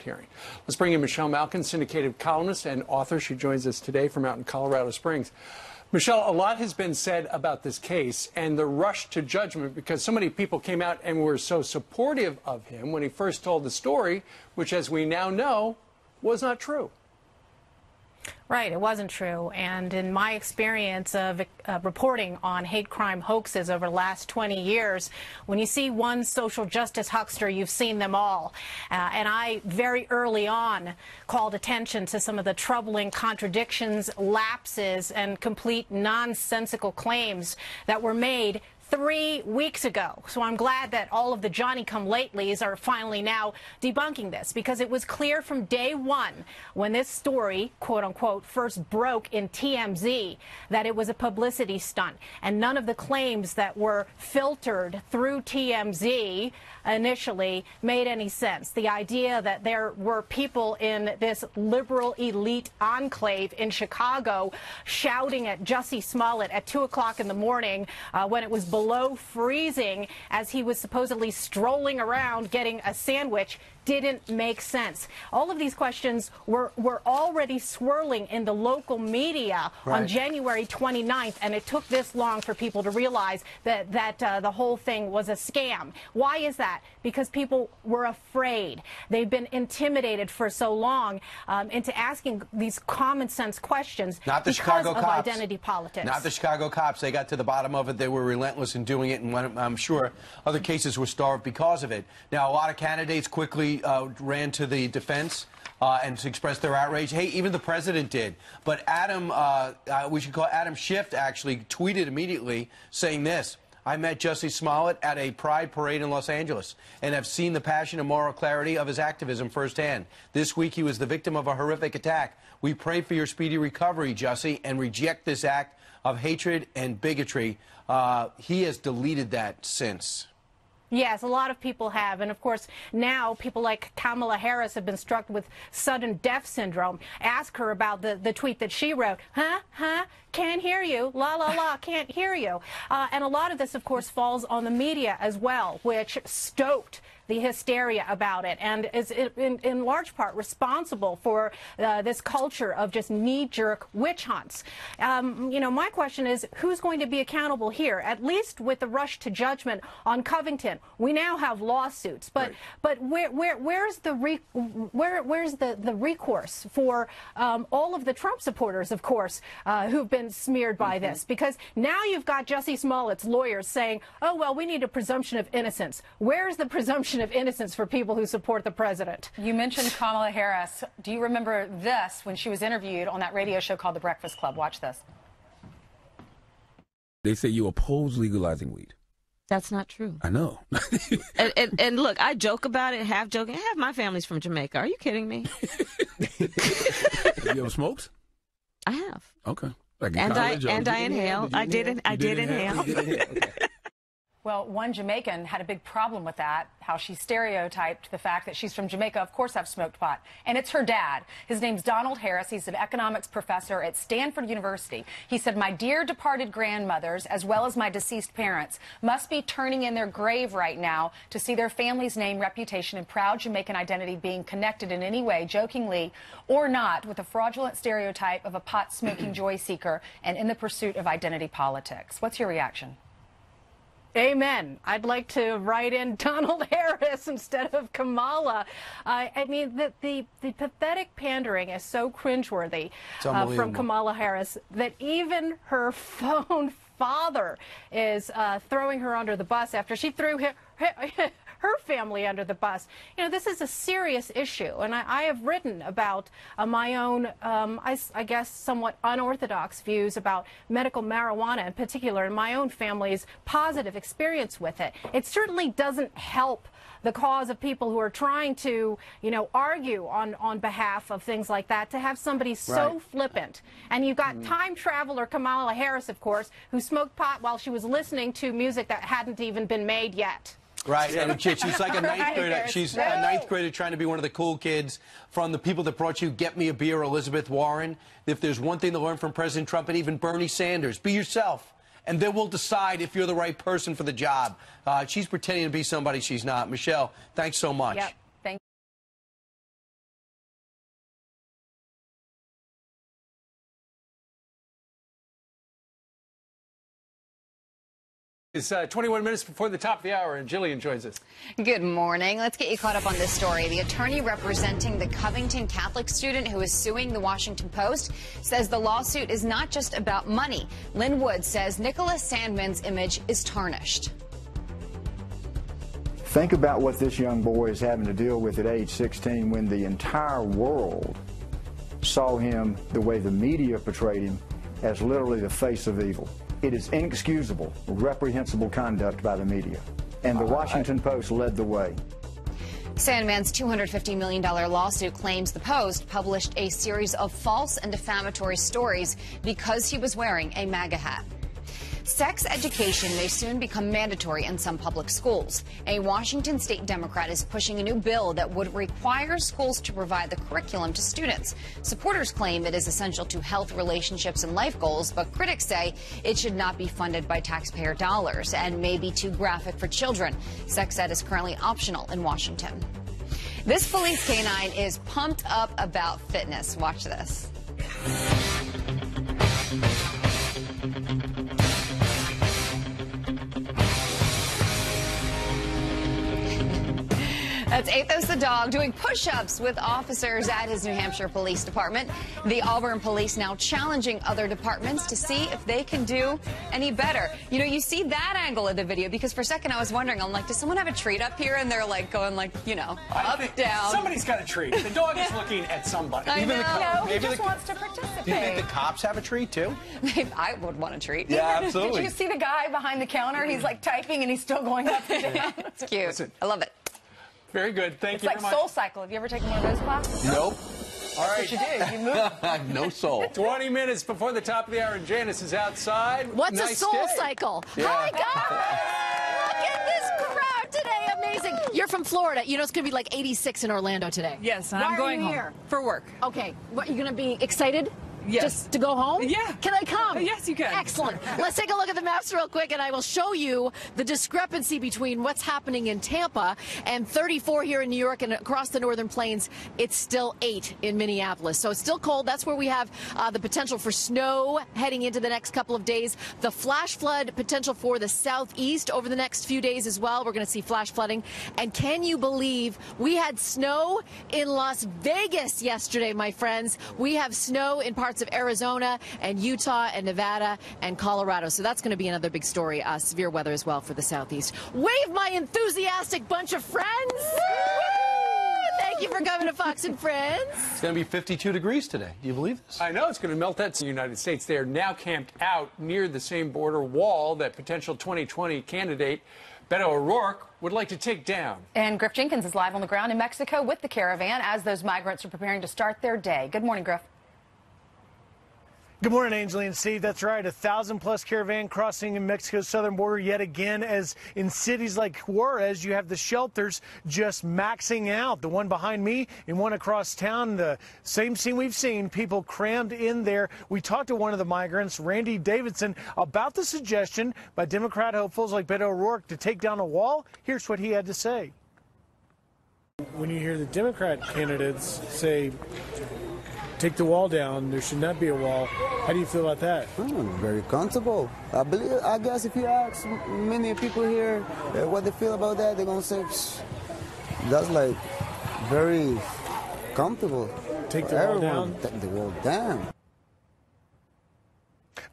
hearing. Let's bring in Michelle Malkin, syndicated columnist and author. She joins us today from out in Colorado Springs. Michelle, a lot has been said about this case and the rush to judgment because so many people came out and were so supportive of him when he first told the story, which, as we now know, was not true. Right, it wasn't true. And in my experience of reporting on hate crime hoaxes over the last 20 years, when you see one social justice huckster, you've seen them all. And I very early on called attention to some of the troubling contradictions, lapses, and complete nonsensical claims that were made 3 weeks ago. So I'm glad that all of the Johnny-come-latelys are finally now debunking this, because it was clear from day one when this story, quote-unquote, first broke in TMZ that it was a publicity stunt. And none of the claims that were filtered through TMZ initially made any sense. The idea that there were people in this liberal elite enclave in Chicago shouting at Jussie Smollett at 2 o'clock in the morning when it was below freezing as he was supposedly strolling around getting a sandwich didn't make sense. All of these questions were already swirling in the local media on January 29th, and it took this long for people to realize that the whole thing was a scam. Why is that? Because people were afraid. They've been intimidated for so long into asking these common sense questions because of identity politics. Not the Chicago cops. They got to the bottom of it. They were relentless in doing it, and I'm sure other cases were starved because of it. Now, a lot of candidates quickly ran to the defense and to express their outrage. Hey, even the president did. But we should call Adam Schiff, actually tweeted immediately saying this: I met Jussie Smollett at a pride parade in Los Angeles and have seen the passion and moral clarity of his activism firsthand. This week he was the victim of a horrific attack. We pray for your speedy recovery, Jussie, and reject this act of hatred and bigotry. He has deleted that since. Yes, a lot of people have. And, of course, now people like Kamala Harris have been struck with sudden death syndrome. Ask her about the tweet that she wrote. Can't hear you. La, la, la, can't hear you. And a lot of this, of course, falls on the media as well, which stoked the hysteria about it and is in large part responsible for this culture of just knee-jerk witch hunts. You know, my question is, who's going to be accountable here? At least with the rush to judgment on Covington, we now have lawsuits. But where's the recourse for all of the Trump supporters, of course, who've been smeared by this? Because now you've got Jussie Smollett's lawyers saying, oh, well, we need a presumption of innocence. Where's the presumption of innocence for people who support the president? You mentioned Kamala Harris. Do you remember this when she was interviewed on that radio show called The Breakfast Club? Watch this. They say you oppose legalizing weed. That's not true. I know. and look, I joke about it, half joking. Half my family's from Jamaica. Are you kidding me? Have you ever smoked? I have. Okay. Like I inhale. I did inhale. Okay. Well, one Jamaican had a big problem with that, how she stereotyped the fact that she's from Jamaica. Of course I've smoked pot. And it's her dad. His name's Donald Harris. He's an economics professor at Stanford University. He said, my dear departed grandmothers, as well as my deceased parents, must be turning in their grave right now to see their family's name, reputation, and proud Jamaican identity being connected in any way, jokingly or not, with a fraudulent stereotype of a pot-smoking joy seeker and in the pursuit of identity politics. What's your reaction? Amen. I'd like to write in Donald Harris instead of Kamala. I mean, the pathetic pandering is so cringeworthy from Kamala Harris that even her phone father is throwing her under the bus after she threw her family under the bus. You know, this is a serious issue, and I have written about my own, I guess, somewhat unorthodox views about medical marijuana in particular, and my own family's positive experience with it. It certainly doesn't help the cause of people who are trying to, you know, argue on behalf of things like that, to have somebody so flippant. And you've got time traveler Kamala Harris, of course, who smoked pot while she was listening to music that hadn't even been made yet. Right, and she's like a ninth grader. She's a ninth grader trying to be one of the cool kids from the people that brought you Get Me a Beer, Elizabeth Warren. If there's one thing to learn from President Trump and even Bernie Sanders, be yourself, and then we'll decide if you're the right person for the job. She's pretending to be somebody she's not. Michelle, thanks so much. Yep. It's 21 minutes before the top of the hour, and Jillian joins us. Good morning. Let's get you caught up on this story. The attorney representing the Covington Catholic student who is suing the Washington Post says the lawsuit is not just about money. Lynn Wood says Nicholas Sandmann's image is tarnished. Think about what this young boy is having to deal with at age 16 when the entire world saw him the way the media portrayed him, as literally the face of evil. It is inexcusable, reprehensible conduct by the media. And the Washington Post led the way. Sandmann's $250 million lawsuit claims the Post published a series of false and defamatory stories because he was wearing a MAGA hat. Sex education may soon become mandatory in some public schools. A Washington state Democrat is pushing a new bill that would require schools to provide the curriculum to students. Supporters claim it is essential to health, relationships, and life goals, but critics say it should not be funded by taxpayer dollars and may be too graphic for children. Sex ed is currently optional in Washington. This police canine is pumped up about fitness. Watch this. That's Athos the dog doing push-ups with officers at his New Hampshire Police Department. The Auburn Police now challenging other departments to see if they can do any better. You know, you see that angle of the video because for a second I was wondering, I'm like, does someone have a treat up here? And they're like going like, you know, up, down. Somebody's got a treat. The dog is looking at somebody. I know. No, he Maybe just the- wants to participate. Do you think the cops have a treat, too? I would want a treat. Yeah, Did absolutely. you see the guy behind the counter? He's like typing and he's still going up and down. It's cute. Listen. I love it. Very good. Thank It's you like very much. Soul Cycle. Have you ever taken one of those classes? Nope. All right. What you do? You move. No soul. 20 minutes before the top of the hour, and Janice is outside. What's Nice a soul day. cycle? Yeah. Hi, guys! Look at this crowd today. Amazing. You're from Florida. You know it's going to be like 86 in Orlando today. Yes, and Why I'm going are you home here? for work. Okay. What, you're going to be excited? Yes. Just to go home? Yeah. Can I come? Yes, you can. Excellent. Let's take a look at the maps real quick, and I will show you the discrepancy between what's happening in Tampa and 34 here in New York and across the Northern Plains. It's still 8 in Minneapolis. So it's still cold. That's where we have the potential for snow heading into the next couple of days. The flash flood potential for the southeast over the next few days as well. We're going to see flash flooding. And can you believe we had snow in Las Vegas yesterday, my friends? We have snow in parts of Arizona and Utah and Nevada and Colorado. So that's going to be another big story. Severe weather as well for the southeast. Wave, my enthusiastic bunch of friends. Woo! Thank you for coming to Fox and Friends. It's going to be 52 degrees today. Do you believe this? I know it's going to melt that in the United States. They are now camped out near the same border wall that potential 2020 candidate Beto O'Rourke would like to take down. And Griff Jenkins is live on the ground in Mexico with the caravan as those migrants are preparing to start their day. Good morning, Griff. Good morning, Angeline and Steve. That's right. 1,000+ caravan crossing in Mexico's southern border yet again, as in cities like Juarez, you have the shelters just maxing out. The one behind me and one across town, the same scene we've seen, people crammed in there. We talked to one of the migrants, Randy Davidson, about the suggestion by Democrat hopefuls like Beto O'Rourke to take down a wall. Here's what he had to say. When you hear the Democrat candidates say, take the wall down, there should not be a wall, how do you feel about that? Very comfortable. I guess if you ask many people here what they feel about that, they're going to say, that's like very comfortable. Take the wall down? Take the wall down.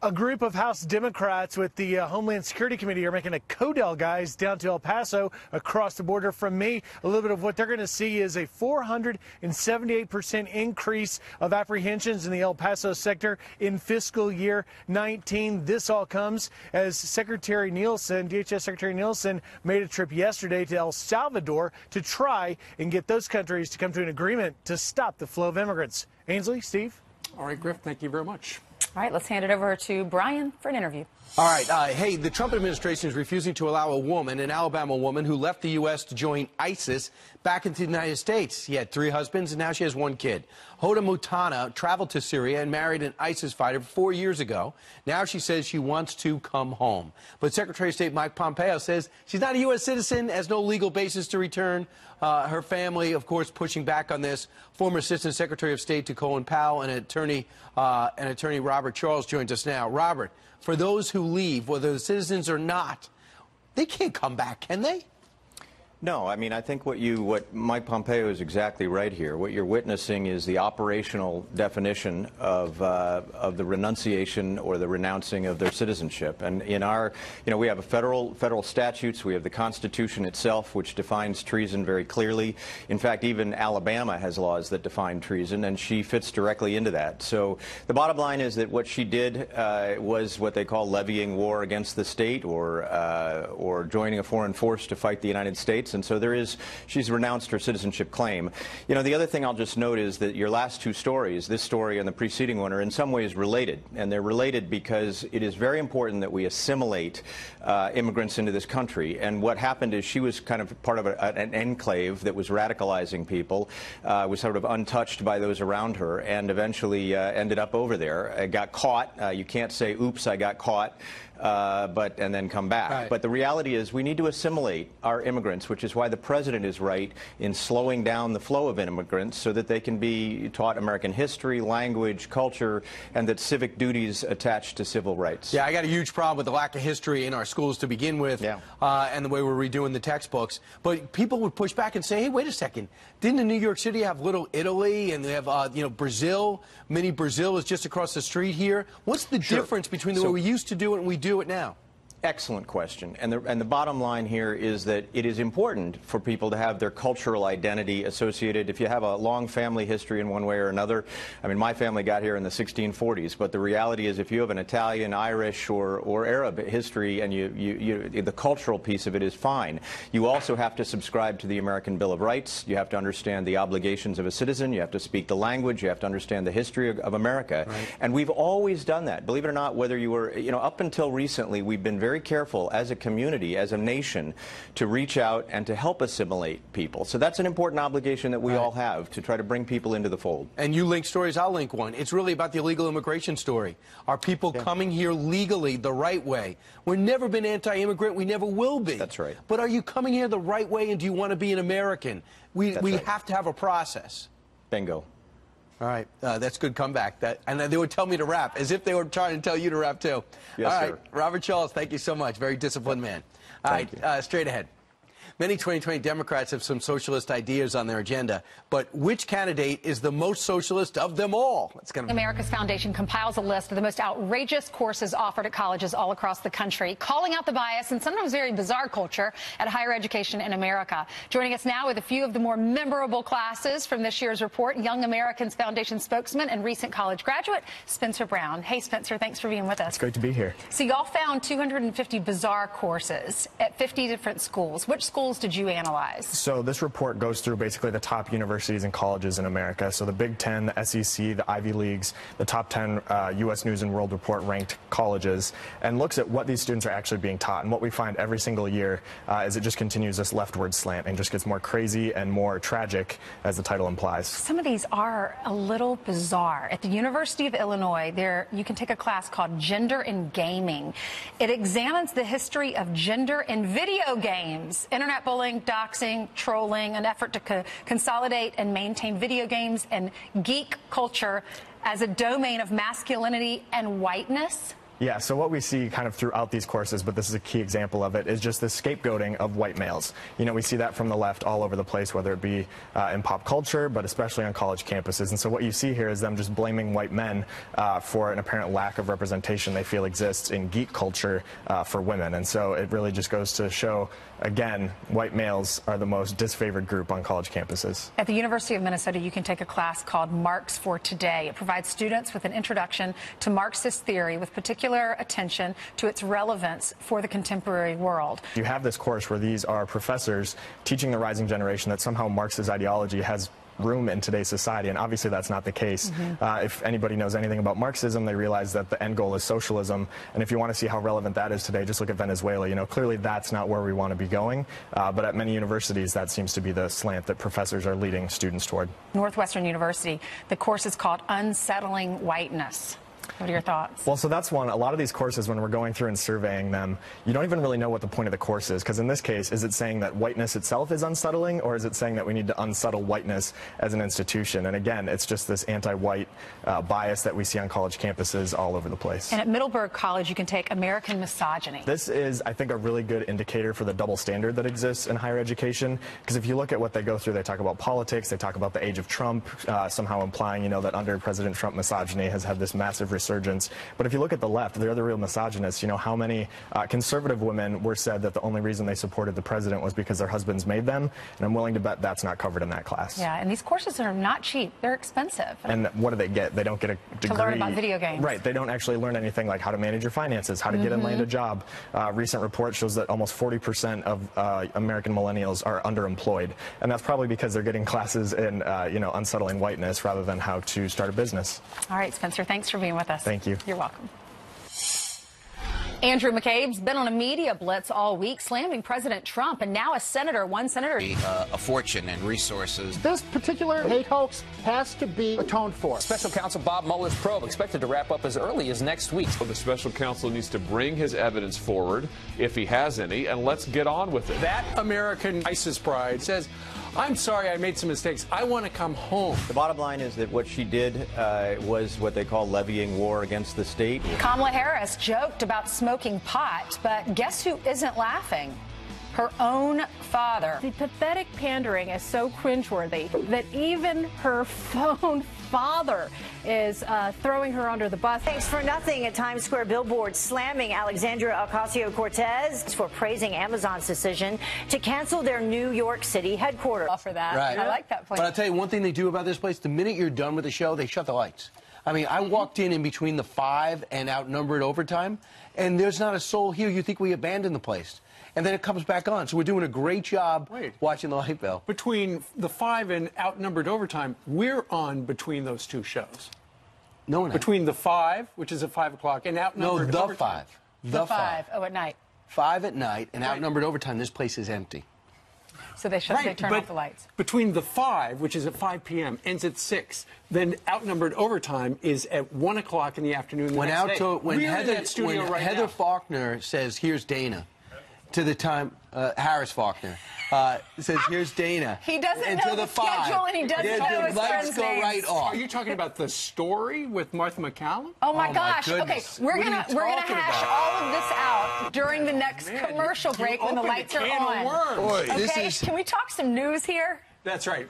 A group of House Democrats with the Homeland Security Committee are making a Codell, guys, down to El Paso across the border from me. A little bit of what they're going to see is a 478% increase of apprehensions in the El Paso sector in fiscal year 19. This all comes as Secretary Nielsen, DHS Secretary Nielsen, made a trip yesterday to El Salvador to try and get those countries to come to an agreement to stop the flow of immigrants. Ainsley, Steve? All right, Griff, thank you very much. All right, let's hand it over to Brian for an interview. All right. Hey, the Trump administration is refusing to allow a woman, an Alabama woman, who left the U.S. to join ISIS back into the United States. She had 3 husbands, and now she has 1 kid. Hoda Mutana traveled to Syria and married an ISIS fighter 4 years ago. Now she says she wants to come home. But Secretary of State Mike Pompeo says she's not a U.S. citizen, has no legal basis to return. Her family, of course, pushing back on this. Former Assistant Secretary of State to Colin Powell and attorney Robert Charles joins us now. Robert, for those who leave, whether they're citizens or not, they can't come back, can they? No, I mean, I think what Mike Pompeo is exactly right here. What you're witnessing is the operational definition of the renunciation or the renouncing of their citizenship. And in our, we have a federal statutes. We have the Constitution itself, which defines treason very clearly. In fact, even Alabama has laws that define treason, and she fits directly into that. So the bottom line is that what she did was what they call levying war against the state, or joining a foreign force to fight the United States. And so she's renounced her citizenship claim. The other thing I'll just note is that your last two stories, this story and the preceding one, are in some ways related. And they're related because it is very important that we assimilate immigrants into this country. And what happened is she was kind of part of an enclave that was radicalizing people, was sort of untouched by those around her, and eventually ended up over there. Got caught. You can't say, oops, I got caught. And then come back. Right. But the reality is we need to assimilate our immigrants, which is why the president is right in slowing down the flow of immigrants so that they can be taught American history, language, culture, and that civic duties attached to civil rights. Yeah, I got a huge problem with the lack of history in our schools to begin with, and the way we're redoing the textbooks. But people would push back and say, hey, wait a second. Didn't New York City have Little Italy, and they have, Brazil? Mini Brazil is just across the street here. What's the difference between the way we used to do it and we do it now? Excellent question. And the bottom line here is that it is important for people to have their cultural identity associated. If you have a long family history in one way or another, I mean, my family got here in the 1640s, but the reality is if you have an Italian, Irish, or Arab history, and the cultural piece of it is fine. You also have to subscribe to the American Bill of Rights. You have to understand the obligations of a citizen. You have to speak the language. You have to understand the history of America. Right. And we've always done that. Believe it or not, whether you were, up until recently, we've been very careful as a community, as a nation, to reach out and to help assimilate people. So that's an important obligation that we all have, to try to bring people into the fold. And you link stories, I'll link one. It's really about the illegal immigration story. Are people coming here legally the right way? We've never been anti-immigrant. We never will be. That's right. But are you coming here the right way, and do you want to be an American? We have to have a process. Bingo. All right, that's good comeback. And they would tell me to rap, as if they were trying to tell you to rap too. Yes, all right, sir. Robert Charles, thank you so much. Very disciplined man. All right, straight ahead. Many 2020 Democrats have some socialist ideas on their agenda, but which candidate is the most socialist of them all? America's Foundation compiles a list of the most outrageous courses offered at colleges all across the country, calling out the bias and sometimes very bizarre culture at higher education in America. Joining us now with a few of the more memorable classes from this year's report, Young Americans Foundation spokesman and recent college graduate, Spencer Brown. Hey, Spencer, thanks for being with us. It's great to be here. So y'all found 250 bizarre courses at 50 different schools. Which schools did you analyze? So this report goes through basically the top universities and colleges in America. So the Big Ten, the SEC, the Ivy Leagues, the top 10 U.S. News and World Report ranked colleges, and looks at what these students are actually being taught. And what we find every single year is it just continues this leftward slant and just gets more crazy and more tragic, as the title implies. Some of these are a little bizarre. At the University of Illinois, you can take a class called Gender in Gaming. It examines the history of gender in video games, internet bullying, doxing, trolling, an effort to consolidate and maintain video games and geek culture as a domain of masculinity and whiteness. Yeah, so what we see kind of throughout these courses, but this is a key example of it, is just the scapegoating of white males. We see that from the left all over the place, whether it be in pop culture, but especially on college campuses. And so what you see here is them just blaming white men for an apparent lack of representation they feel exists in geek culture for women. And so it really just goes to show, again, white males are the most disfavored group on college campuses. At the University of Minnesota, you can take a class called Marx for Today. It provides students with an introduction to Marxist theory with particular attention to its relevance for the contemporary world. You have this course where these are professors teaching the rising generation that somehow Marx's ideology has room in today's society, and obviously that's not the case. If anybody knows anything about Marxism, they realize that the end goal is socialism, and if you want to see how relevant that is today, just look at Venezuela. Clearly that's not where we want to be going, but at many universities that seems to be the slant that professors are leading students toward. Northwestern University, the course is called Unsettling Whiteness. What are your thoughts? Well, so that's one. A lot of these courses, when we're going through and surveying them, you don't even really know what the point of the course is. Because in this case, is it saying that whiteness itself is unsettling, or is it saying that we need to unsettle whiteness as an institution? And again, it's just this anti-white bias that we see on college campuses all over the place. And at Middleburg College, you can take American misogyny. This is, I think, a really good indicator for the double standard that exists in higher education. Because if you look at what they go through, they talk about politics, they talk about the age of Trump, somehow implying, that under President Trump, misogyny has had this massive resurgence. But if you look at the left, they're the real misogynists. How many conservative women were said that the only reason they supported the president was because their husbands made them? And I'm willing to bet that's not covered in that class. Yeah, and these courses are not cheap. They're expensive. And what do they get? They don't get a degree. To learn about video games. Right. They don't actually learn anything like how to manage your finances, how to get and land a job. Recent report shows that almost 40% of American millennials are underemployed. And that's probably because they're getting classes in, unsettling whiteness rather than how to start a business. All right, Spencer, thanks for being with us. Thank you. You're welcome. Andrew McCabe's been on a media blitz all week, slamming President Trump, and now one senator. A fortune and resources. This particular hate hoax has to be atoned for. Special counsel Bob Mueller's probe expected to wrap up as early as next week. So the special counsel needs to bring his evidence forward, if he has any, and let's get on with it. That American ISIS bride says, I'm sorry, I made some mistakes. I want to come home. The bottom line is that what she did was what they call levying war against the state. Kamala Harris joked about smoking pot, but guess who isn't laughing? Her own father. The pathetic pandering is so cringeworthy that even her own father is throwing her under the bus. Thanks for nothing. A Times Square billboard slamming Alexandria Ocasio-Cortez for praising Amazon's decision to cancel their New York City headquarters. For that, right. I like that point. But I'll tell you one thing they do about this place: the minute you're done with the show, they shut the lights. I mean, I walked in between the 5 and outnumbered overtime, and there's not a soul here. You think we abandoned the place. And then it comes back on. So we're doing a great job watching the light bill. Between the 5 and outnumbered overtime, we're on between those two shows. No, no. Between the 5, which is at 5 o'clock, and outnumbered overtime. overtime. 5. The 5. Oh, at night. 5 at night and outnumbered overtime. This place is empty. So they turn off the lights. Between the 5, which is at 5 p.m., ends at 6. Then outnumbered overtime is at 1 o'clock in the afternoon. When Heather Heather Faulkner says, "Here's Dana," to the time Harris Faulkner says, "Here's Dana." He doesn't know the schedule, and he doesn't know his friends' names. Right off. Are you talking about the story with Martha McCallum? Oh my gosh! Okay, we're gonna hash all of this out during the next commercial break when the lights are on. Boy, okay, can we talk some news here? That's right.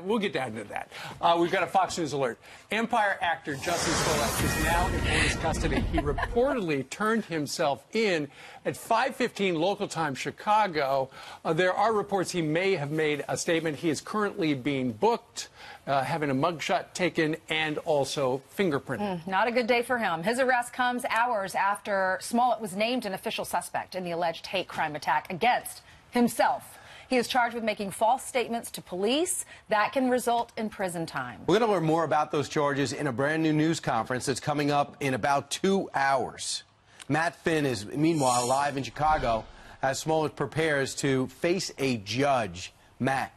We'll get down to that. We've got a Fox News alert. Empire actor Jussie Smollett is now in police custody. He reportedly turned himself in at 5:15 local time Chicago. There are reports he may have made a statement. He is currently being booked, having a mugshot taken, and also fingerprinted. Not a good day for him. His arrest comes hours after Smollett was named an official suspect in the alleged hate crime attack against himself. He is charged with making false statements to police. That can result in prison time. We're going to learn more about those charges in a brand new news conference that's coming up in about 2 hours. Matt Finn is, meanwhile, live in Chicago as Smollett prepares to face a judge. Matt.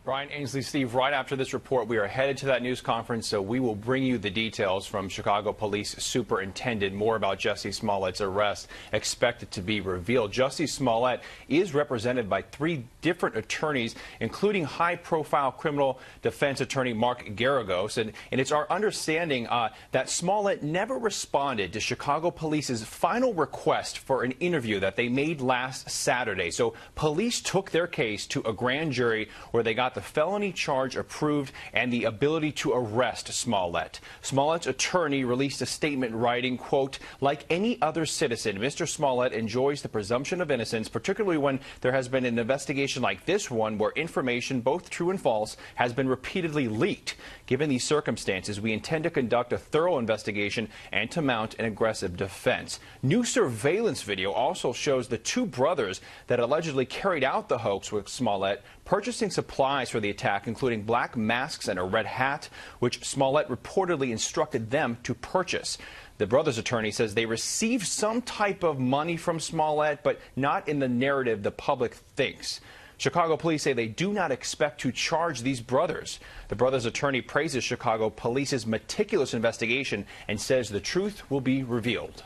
Brian, Ainsley, Steve, right after this report, we are headed to that news conference, so we will bring you the details from Chicago Police Superintendent. More about Jussie Smollett's arrest expected to be revealed. Jussie Smollett is represented by 3 different attorneys, including high-profile criminal defense attorney Mark Geragos. And it's our understanding that Smollett never responded to Chicago Police's final request for an interview that they made last Saturday. So police took their case to a grand jury where they got the felony charge approved and the ability to arrest Smollett. Smollett's attorney released a statement writing, quote, "Like any other citizen, Mr. Smollett enjoys the presumption of innocence, particularly when there has been an investigation like this one where information, both true and false, has been repeatedly leaked. Given these circumstances, we intend to conduct a thorough investigation and to mount an aggressive defense." New surveillance video also shows the 2 brothers that allegedly carried out the hoax with Smollett purchasing supplies for the attack, including black masks and a red hat, which Smollett reportedly instructed them to purchase. The brothers' attorney says they received some type of money from Smollett, but not in the narrative the public thinks. Chicago police say they do not expect to charge these brothers. The brothers' attorney praises Chicago police's meticulous investigation and says the truth will be revealed.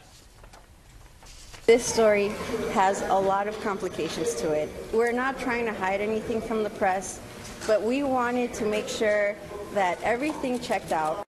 This story has a lot of complications to it. We're not trying to hide anything from the press, but we wanted to make sure that everything checked out.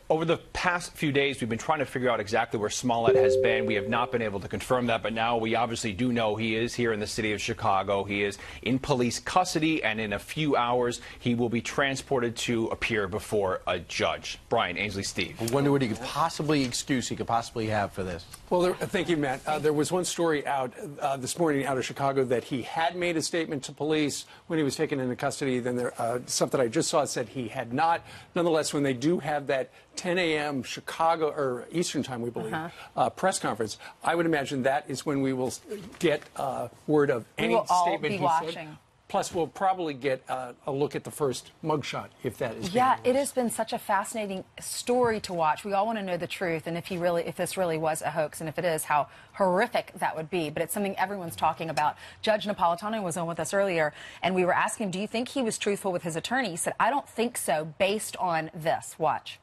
Over the past few days, we've been trying to figure out exactly where Smollett has been. We have not been able to confirm that, but now we obviously do know he is here in the city of Chicago. He is in police custody, and in a few hours, he will be transported to appear before a judge. Brian, Ainsley, Steve. I wonder what excuse he could possibly have for this. Well, thank you, Matt. There was one story out this morning out of Chicago that he had made a statement to police when he was taken into custody. Then there, something I just saw said he had not. Nonetheless, when they do have that 10 a.m. Chicago or Eastern time, we believe, press conference, I would imagine that is when we will get word of any statement he said. Plus, we'll probably get a look at the first mugshot, if that is. Yeah, it has been such a fascinating story to watch. We all want to know the truth, and if this really was a hoax, and if it is, how horrific that would be. But it's something everyone's talking about. Judge Napolitano was on with us earlier, and we were asking him, do you think he was truthful with his attorney? He said, I don't think so, based on this. Watch.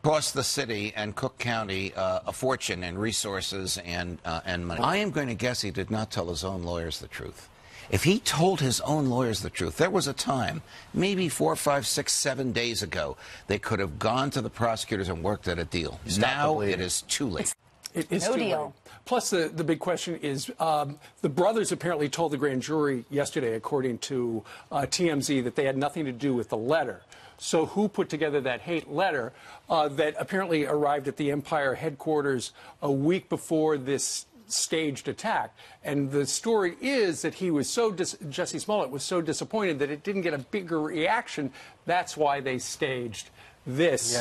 Cost the city and Cook County a fortune in resources and money. I am going to guess he did not tell his own lawyers the truth. If he told his own lawyers the truth, there was a time, maybe 4, 5, 6, 7 days ago, they could have gone to the prosecutors and worked at a deal. Now it is too late. It is too late. Plus, the big question is the brothers apparently told the grand jury yesterday, according to TMZ, that they had nothing to do with the letter. So who put together that hate letter that apparently arrived at the Empire headquarters a week before this staged attack? And the story is that he was Jussie Smollett was so disappointed that it didn't get a bigger reaction. That's why they staged this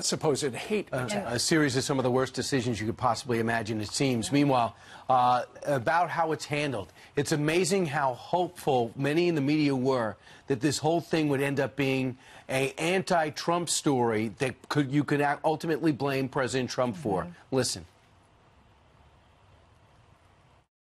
supposed hate attack. A series of some of the worst decisions you could possibly imagine, it seems. Meanwhile, about how it's handled, it's amazing how hopeful many in the media were that this whole thing would end up being an anti-Trump story that you could ultimately blame President Trump for. Listen.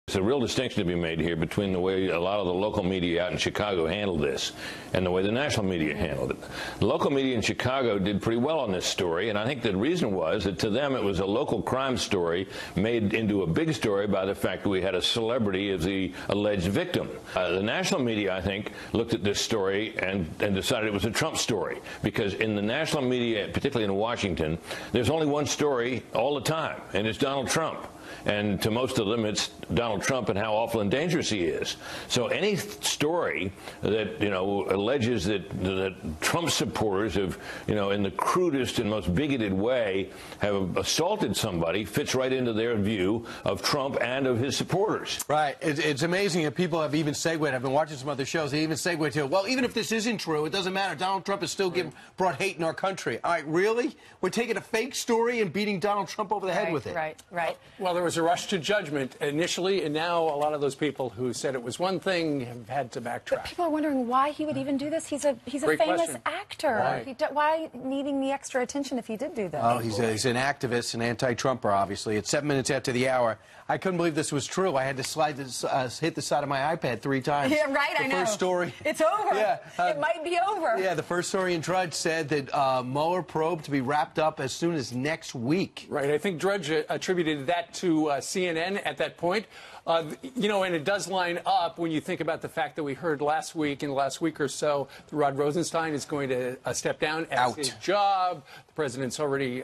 There's a real distinction to be made here between the way a lot of the local media out in Chicago handled this and the way the national media handled it. The local media in Chicago did pretty well on this story, and I think the reason was that to them it was a local crime story made into a big story by the fact that we had a celebrity as the alleged victim. The national media, I think, looked at this story and decided it was a Trump story, because in the national media, particularly in Washington, there's only one story all the time, and it's Donald Trump. And to most of them, it's Donald Trump and how awful and dangerous he is. So any story that, alleges that Trump supporters have, in the crudest and most bigoted way have assaulted somebody fits right into their view of Trump and of his supporters. Right. It's amazing that people have even segued. I've been watching some other shows. They even segued to, well, even if this isn't true, it doesn't matter. Donald Trump has still brought hate in our country. All right, really? We're taking a fake story and beating Donald Trump over the head with it. Right. Well, there was a rush to judgment initially, and now a lot of those people who said it was one thing have had to backtrack. But people are wondering why he would even do this. He's a famous actor. Right. Why needing the extra attention if he did do that? Oh, he's an activist, an anti-Trumper, obviously. It's 7 minutes after the hour. I couldn't believe this was true. I had to hit the side of my iPad 3 times. Yeah, right, I know. The first story. It's over. Yeah, it might be over. Yeah, the first story in Drudge said that Mueller probe to be wrapped up as soon as next week. Right. I think Drudge attributed that to CNN at that point. And it does line up when you think about the fact that we heard in the last week or so, that Rod Rosenstein is going to step down as his job. The president's already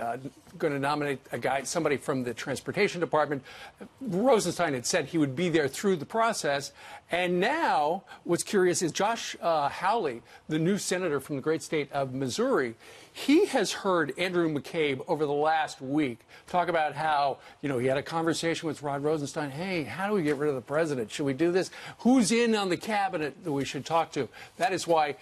going to nominate somebody from the Transportation Department. Rosenstein had said he would be there through the process. And now, what's curious is Josh Hawley, the new senator from the great state of Missouri, he has heard Andrew McCabe over the last week talk about how, he had a conversation with Rod Rosenstein. Hey, how do we get rid of the president? Should we do this? Who's in on the cabinet that we should talk to? That is why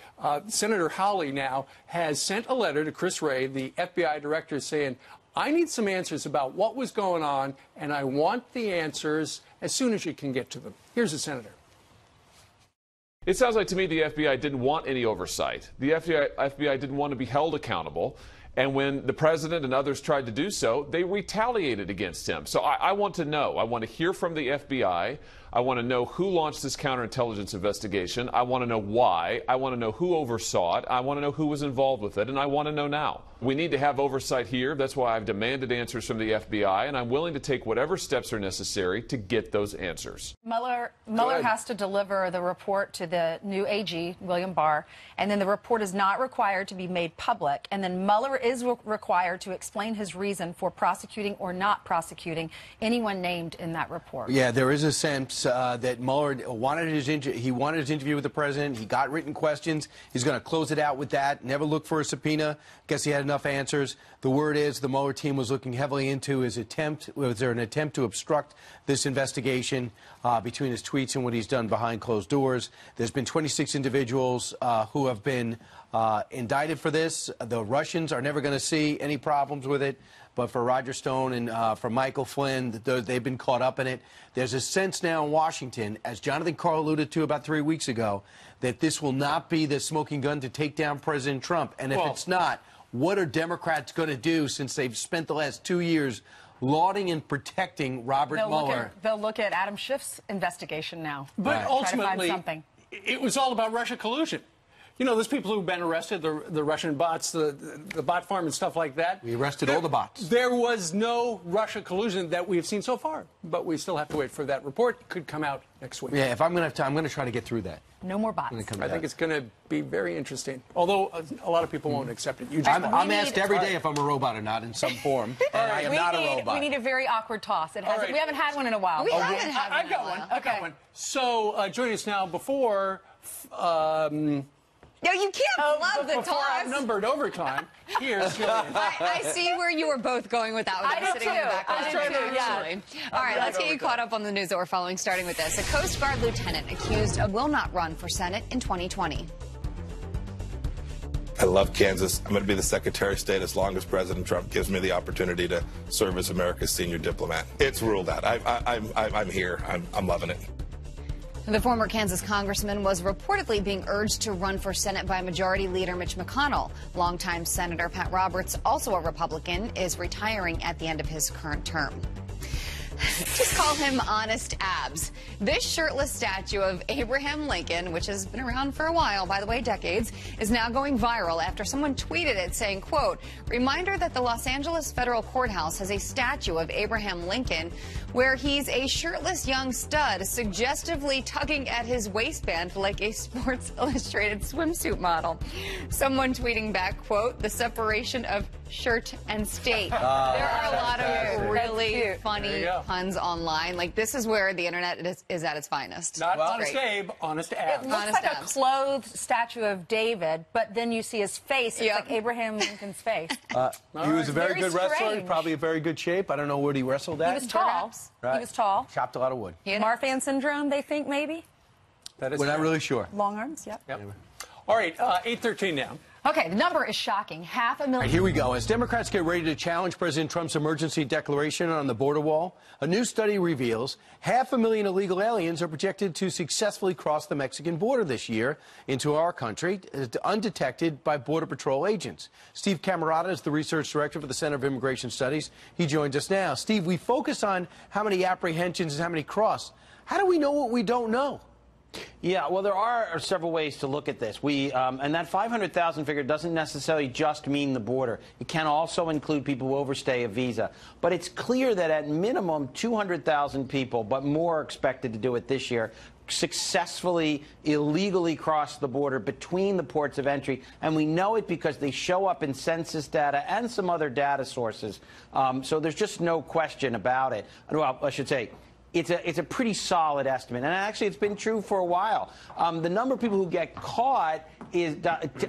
Senator Hawley now has sent a letter to Chris Wray, the FBI director, saying, I need some answers about what was going on, and I want the answers as soon as you can get to them. Here's the senator. It sounds like to me the FBI didn't want any oversight. The FBI didn't want to be held accountable. And when the president and others tried to do so, they retaliated against him. So I want to know. I want to hear from the FBI I want to know who launched this counterintelligence investigation. I want to know why. I want to know who oversaw it. I want to know who was involved with it, and I want to know now. We need to have oversight here. That's why I've demanded answers from the FBI, and I'm willing to take whatever steps are necessary to get those answers. Mueller has to deliver the report to the new AG, William Barr, and then the report is not required to be made public. And then Mueller is required to explain his reason for prosecuting or not prosecuting anyone named in that report. Yeah, there is a sense that Mueller wanted his interview with the president. He got written questions. He's going to close it out with that. Never look for a subpoena. Guess he had enough answers. The word is the Mueller team was looking heavily into his attempt. Was there an attempt to obstruct this investigation between his tweets and what he's done behind closed doors? There's been 26 individuals who have been indicted for this. The Russians are never going to see any problems with it. But for Roger Stone and for Michael Flynn, they've been caught up in it. There's a sense now in Washington, as Jonathan Karl alluded to about 3 weeks ago, that this will not be the smoking gun to take down President Trump. And if it's not, what are Democrats going to do since they've spent the last 2 years lauding and protecting Robert Mueller? They'll look at Adam Schiff's investigation now. But ultimately, try to find something. It was all about Russia collusion. You know, those people who've been arrested, the Russian bots, the bot farm and stuff like that. We arrested all the bots. There was no Russia collusion that we've seen so far, but we still have to wait for that report. It could come out next week. Yeah, if I'm going to have time, I'm going to try to get through that. No more bots. I think it's going to be very interesting, although a lot of people won't accept it. I'm asked every day if I'm a robot or not in some form, and I am not a robot. We need a very awkward toss. We haven't had one in a while. We haven't had one. I've got one. I've got one. So joining us now before... No, you can't love the before toss. Outnumbered overtime. Here's Jillian. I see where you were both going with that. I did sitting in the back too. actually. All right, let's get you caught up on the news that we're following, starting with this. A Coast Guard lieutenant accused of will not run for Senate in 2020. I love Kansas. I'm going to be the Secretary of State as long as President Trump gives me the opportunity to serve as America's senior diplomat. It's ruled out. I'm here. I'm loving it. The former Kansas congressman was reportedly being urged to run for Senate by Majority Leader Mitch McConnell. Longtime Senator Pat Roberts, also a Republican, is retiring at the end of his current term. Just call him Honest Abs. This shirtless statue of Abraham Lincoln, which has been around for a while, by the way, decades, is now going viral after someone tweeted it saying, quote, reminder that the Los Angeles Federal Courthouse has a statue of Abraham Lincoln where he's a shirtless young stud suggestively tugging at his waistband like a Sports Illustrated swimsuit model. Someone tweeting back, quote, the separation of shirt and state. There are a lot of really funny puns online. Like, this is where the internet is at its finest. Not Honest Abe, Honest Abs. It looks like a clothed statue of David, but then you see his face. It's like Abraham Lincoln's face. He was a very good wrestler, strange. probably a very good shape. I don't know what he wrestled at. He was tall. Right. He was tall. Chopped a lot of wood. Marfan syndrome, they think, maybe? That is We're not really sure. Long arms, yep. All right, 8:13 now. Okay, the number is shocking. 500,000. Right, here we go. As Democrats get ready to challenge President Trump's emergency declaration on the border wall, a new study reveals 500,000 illegal aliens are projected to successfully cross the Mexican border this year into our country, undetected by Border Patrol agents. Steve Camarata is the research director for the Center of Immigration Studies. He joins us now. Steve, we focus on how many apprehensions and how many cross. How do we know what we don't know? Yeah, well, there are several ways to look at this. And that 500,000 figure doesn't necessarily just mean the border. It can also include people who overstay a visa. But it's clear that at minimum 200,000 people, but more are expected to do it this year, successfully illegally cross the border between the ports of entry. And we know it because they show up in census data and some other data sources. So there's just no question about it. Well, I should say, it's a pretty solid estimate, and actually it's been true for a while. The number of people who get caught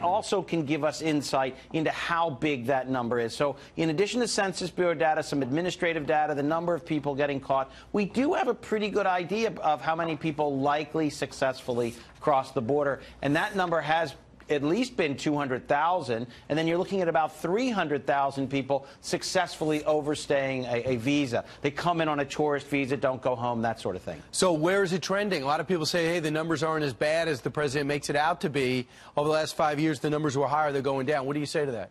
also can give us insight into how big that number is. So in addition to Census Bureau data, some administrative data, the number of people getting caught, we do have a pretty good idea of how many people likely successfully cross the border, and that number has at least been 200,000, and then you're looking at about 300,000 people successfully overstaying a visa. They come in on a tourist visa, don't go home, that sort of thing. So where is it trending? A lot of people say, hey, the numbers aren't as bad as the president makes it out to be. Over the last 5 years, the numbers were higher, they're going down. What do you say to that?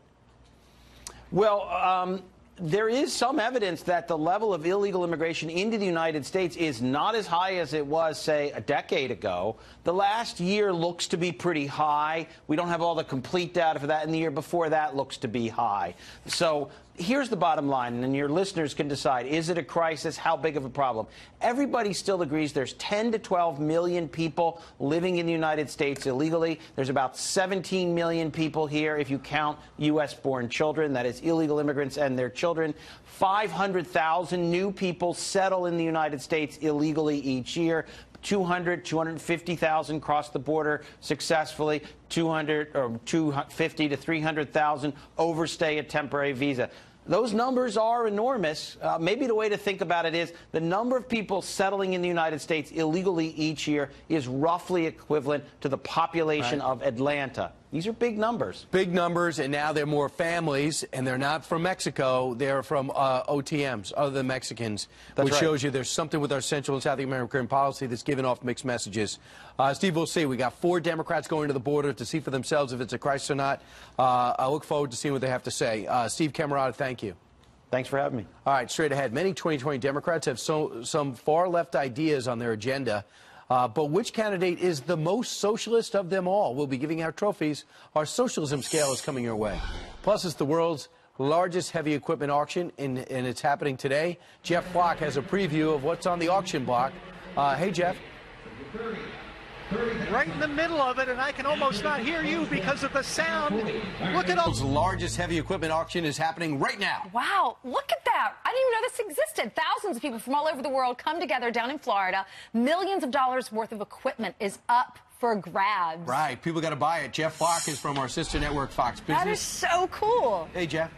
Well, there is some evidence that the level of illegal immigration into the United States is not as high as it was, say, a decade ago. The last year looks to be pretty high. We don't have all the complete data for that, and the year before that looks to be high. So here's the bottom line, and your listeners can decide, is it a crisis? How big of a problem? Everybody still agrees there's 10 to 12 million people living in the United States illegally. There's about 17 million people here if you count U.S.-born children, that is illegal immigrants and their children. 500,000 new people settle in the United States illegally each year. 250,000 cross the border successfully, 250 to 300,000 overstay a temporary visa. Those numbers are enormous. Maybe the way to think about it is the number of people settling in the United States illegally each year is roughly equivalent to the population of Atlanta. These are big numbers. Big numbers, and now they're more families, and they're not from Mexico. They're from OTMs, other than Mexicans, which shows you there's something with our Central and South American policy that's giving off mixed messages. Steve, we'll see. We got 4 Democrats going to the border to see for themselves if it's a crisis or not. I look forward to seeing what they have to say. Steve Camarada, thank you. Thanks for having me. All right, straight ahead. Many 2020 Democrats have some far-left ideas on their agenda. But which candidate is the most socialist of them all? We'll be giving out trophies. Our socialism scale is coming your way. Plus, it's the world's largest heavy equipment auction, and it's happening today. Jeff Flock has a preview of what's on the auction block. Hey, Jeff. Right in the middle of it, and I can almost not hear you because of the sound. Look at all. The largest heavy equipment auction is happening right now. Wow, look at that. I didn't even know this existed. Thousands of people from all over the world come together down in Florida. Millions of dollars worth of equipment is up for grabs. Right, people got to buy it. Jeff Flock is from our sister network, Fox Business. That is so cool. Hey, Jeff.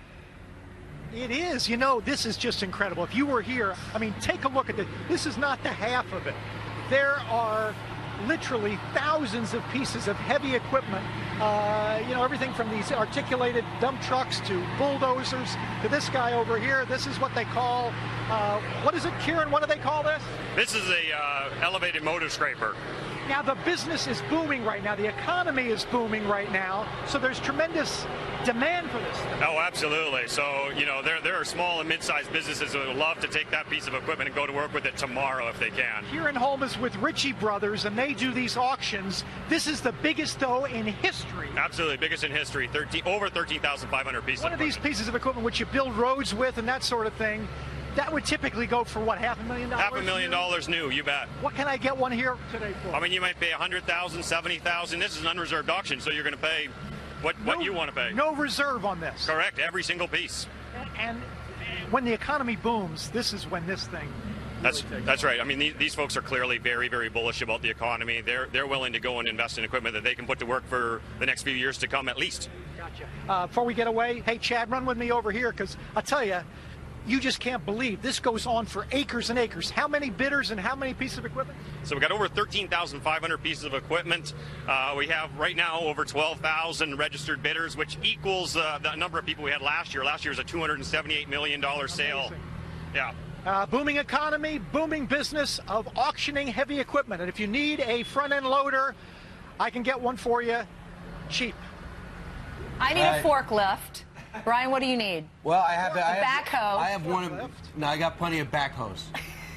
It is. You know, this is just incredible. If you were here, I mean, take a look at this. This is not the half of it. There are literally thousands of pieces of heavy equipment, you know, everything from these articulated dump trucks to bulldozers to this guy over here. This is what they call, what is it, Kieran? What do they call this? This is a elevated motor scraper. Now, the business is booming right now. The economy is booming right now. So there's tremendous demand for this thing. Oh, absolutely. So, you know, there are small and mid-sized businesses that would love to take that piece of equipment and go to work with it tomorrow if they can. Kieran Holm is with Ritchie Brothers, and they do these auctions. This is the biggest, though, in history. Absolutely. Biggest in history. Over 13,500 pieces. One of these pieces of equipment which you build roads with and that sort of thing, that would typically go for, what, $500,000? $500,000 new, you bet. What can I get one here today for? I mean, you might pay $100,000, $70,000. This is an unreserved auction, so you're going to pay what you want to pay. No reserve on this. Correct, every single piece. And when the economy booms, this is when this thing That's right. I mean, these folks are clearly very, very bullish about the economy. They're willing to go and invest in equipment that they can put to work for the next few years to come at least. Gotcha. Before we get away, hey, Chad, run with me over here, because I'll tell you, you just can't believe this goes on for acres and acres. How many bidders and how many pieces of equipment? So we've got over 13,500 pieces of equipment. We have right now over 12,000 registered bidders, which equals the number of people we had last year. Last year was a $278 million sale. Amazing. Yeah. Booming economy, booming business of auctioning heavy equipment. And if you need a front-end loader, I can get one for you cheap. I need a forklift. Brian, what do you need? Well, I have backhoe. I have one of. No, I got plenty of backhoes.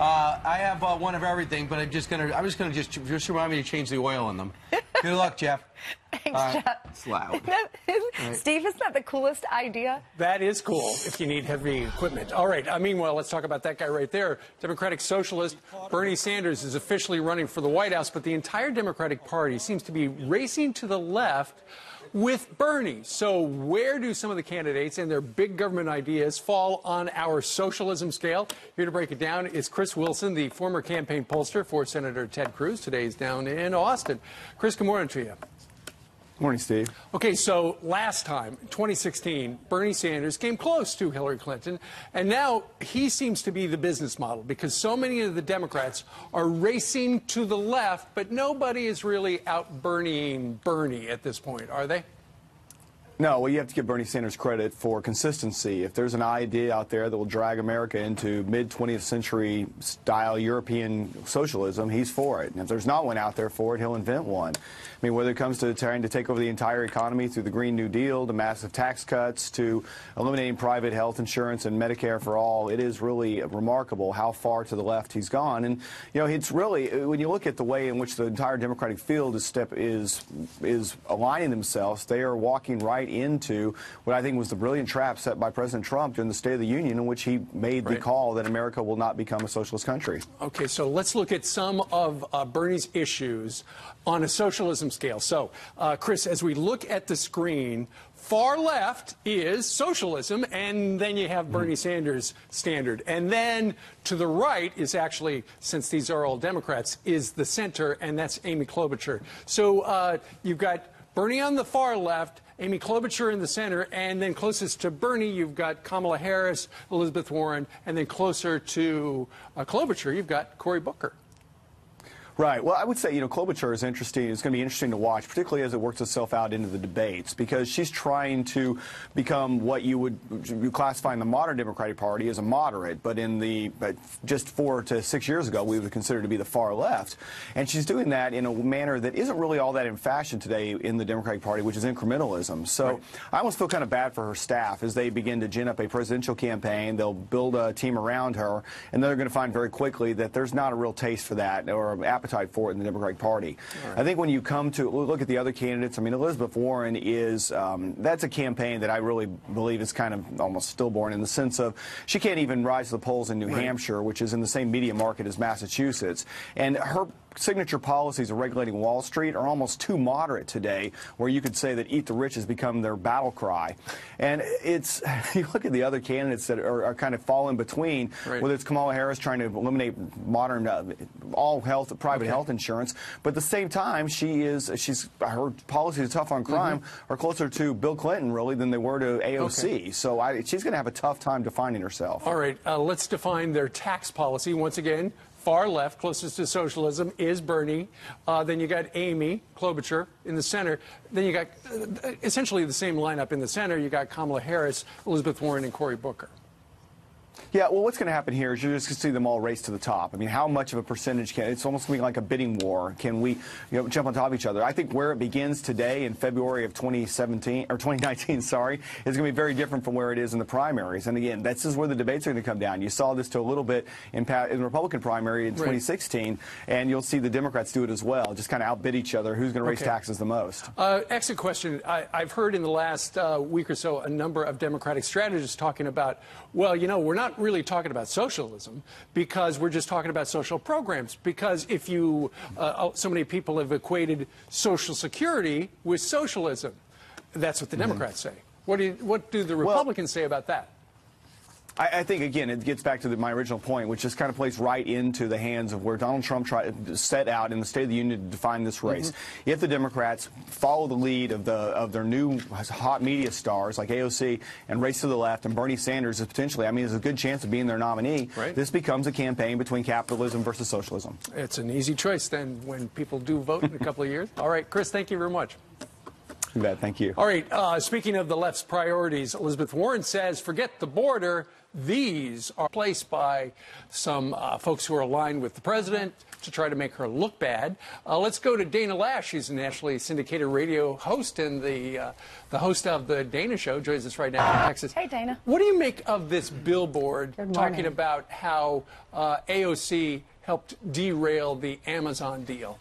I have one of everything, but I'm just gonna just remind me to change the oil in them. Good luck, Jeff. Thanks, Jeff. It's loud. Right. Steve, isn't that the coolest idea? That is cool if you need heavy equipment. All right. Meanwhile, let's talk about that guy right there. Democratic socialist Bernie Sanders is officially running for the White House, but the entire Democratic Party seems to be racing to the left with Bernie. So where do some of the candidates and their big government ideas fall on our socialism scale? Here to break it down is Chris Wilson, the former campaign pollster for Senator Ted Cruz. Today he's down in Austin. Chris, good morning to you. Good morning, Steve. Okay, so last time, 2016, Bernie Sanders came close to Hillary Clinton, and now he seems to be the business model because so many of the Democrats are racing to the left, but nobody is really out Bernieing Bernie at this point, are they? No, well, you have to give Bernie Sanders credit for consistency. If there's an idea out there that will drag America into mid-20th century style European socialism, he's for it. And if there's not one out there for it, he'll invent one. I mean, whether it comes to trying to take over the entire economy through the Green New Deal, to massive tax cuts, to eliminating private health insurance and Medicare for all, it is really remarkable how far to the left he's gone. And, you know, it's really, when you look at the way in which the entire Democratic field is aligning themselves, they are walking right into what I think was the brilliant trap set by President Trump during the State of the Union, in which he made the call that America will not become a socialist country. Okay, so let's look at some of Bernie's issues on a socialism scale. So, Chris, as we look at the screen, far left is socialism, and then you have Bernie Sanders' standard. And then to the right is actually, since these are all Democrats, is the center, and that's Amy Klobuchar. So you've got Bernie on the far left, Amy Klobuchar in the center, and then closest to Bernie, you've got Kamala Harris, Elizabeth Warren, and then closer to Klobuchar, you've got Cory Booker. Right. Well, I would say, you know, Klobuchar is interesting. It's going to be interesting to watch, particularly as it works itself out into the debates, because she's trying to become what you would classify in the modern Democratic Party as a moderate, but in the just 4 to 6 years ago, we would consider to be the far left. And she's doing that in a manner that isn't really all that in fashion today in the Democratic Party, which is incrementalism. So I almost feel kind of bad for her staff as they begin to gin up a presidential campaign. They'll build a team around her, and then they're going to find very quickly that there's not a real taste for that or appetite for it in the Democratic Party. Right. I think when you come to look at the other candidates, I mean, Elizabeth Warren is, that's a campaign that I really believe is kind of almost stillborn in the sense of she can't even rise to the polls in New Hampshire, which is in the same media market as Massachusetts. And her signature policies of regulating Wall Street are almost too moderate today, where you could say that eat the rich has become their battle cry. And it's, you look at the other candidates that are kind of fall in between, whether it's Kamala Harris trying to eliminate modern all health, private health insurance, but at the same time, her policies tough on crime are closer to Bill Clinton, really, than they were to AOC. So she's going to have a tough time defining herself. All right, let's define their tax policy once again. Far left, closest to socialism, is Bernie. Then you got Amy Klobuchar in the center. Then you got essentially the same lineup in the center. You got Kamala Harris, Elizabeth Warren, and Cory Booker. Yeah, well, what's going to happen here is you're just going to see them all race to the top. I mean, how much of a percentage it's almost going to be like a bidding war. Can we, jump on top of each other? I think where it begins today in February of 2019, sorry, is going to be very different from where it is in the primaries. And again, this is where the debates are going to come down. You saw this to a little bit in the Republican primary in 2016, and you'll see the Democrats do it as well. Just kind of outbid each other. Who's going to raise taxes the most? Exit question. I've heard in the last week or so a number of Democratic strategists talking about, well, we're not really talking about socialism because we're just talking about social programs. Because if you, so many people have equated Social Security with socialism. That's what the Democrats say. What do the Republicans say about that? I think, again, it gets back to my original point, which just kind of plays right into the hands of where Donald Trump tried to set out in the State of the Union to define this race. If the Democrats follow the lead of their new hot media stars like AOC and race to the left, and Bernie Sanders is potentially, there's a good chance of being their nominee, this becomes a campaign between capitalism versus socialism. It's an easy choice then when people do vote in a couple of years. All right, Chris, thank you very much. You bet. Thank you. All right. Speaking of the left's priorities, Elizabeth Warren says, forget the border. These are placed by some folks who are aligned with the president to try to make her look bad. Let's go to Dana Lash. She's a nationally syndicated radio host and the host of the Dana Show. Joins us right now in Texas. Hey, Dana. What do you make of this billboard talking about how AOC helped derail the Amazon deal?